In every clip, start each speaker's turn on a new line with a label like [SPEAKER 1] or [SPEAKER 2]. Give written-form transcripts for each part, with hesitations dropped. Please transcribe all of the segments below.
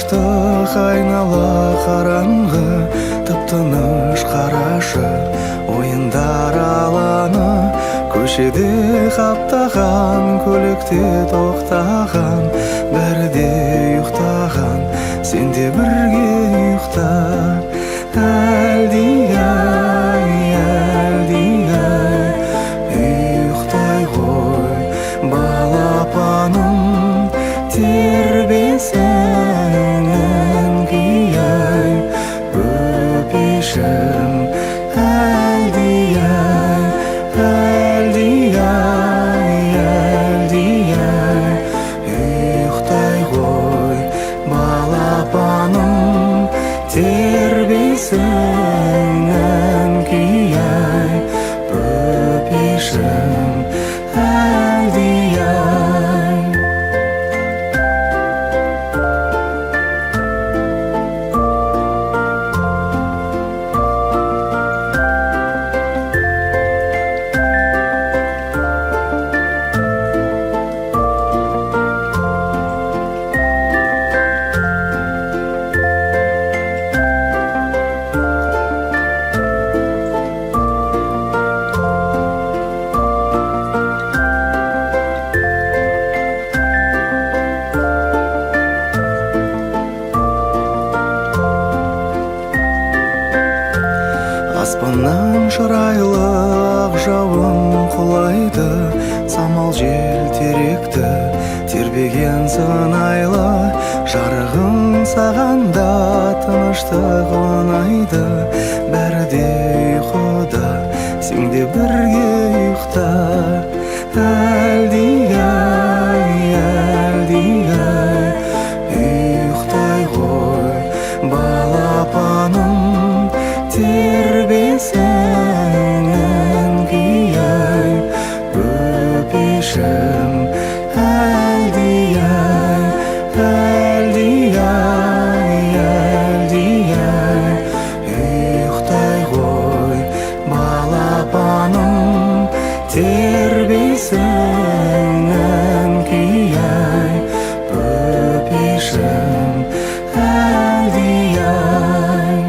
[SPEAKER 1] тыныштық айнала қараңғы, тып-тыныш қарашы ойындар алаңы. Көшеде қаптаған, көлікте тоқтаған, бәрі де ұйықтаған, сен де бірге ұйықта. Әлди-ай, әлди-ай, ұйықтай ғой балапаным, тербесіңнен кияй өпешім. Әлди-ай, әлди-ай, әлди-ай, ұйықтай ғой балапаным, тербесіңнен кияй өпешім. Әлди-ай. Аспаннан шырайлы ақ жауын құлайды, самал жел теректі тербеген сыңайлы. Жарығың сағанда тыныштық ұнайды, бәрі де ұйқыда, сен де бірге ұйықта. Әлди-ай, әлди-ай, ұйықтай ғой балапаным, тербесіңнен кияй өпешім. Әлди-ай, әлди-ай, әлди-ай, ұйықтай ғой балапаным, тербесіңнен кияй өпешім. Әлди-ай.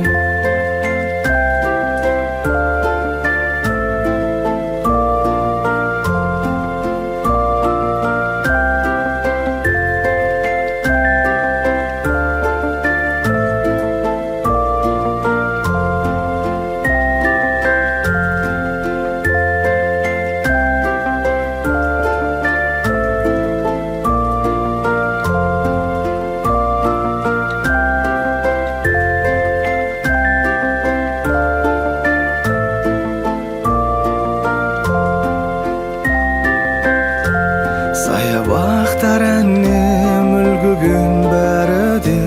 [SPEAKER 1] Саябақтар әнем үлгіген бәрі де,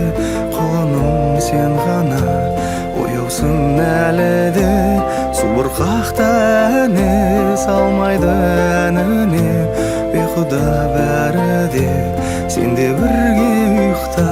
[SPEAKER 1] құлыным сен ғана ояусың әлі де. Суырқақта әне салмайды әніне, ұйқыда бәрі де, сен де бірге ұйықта.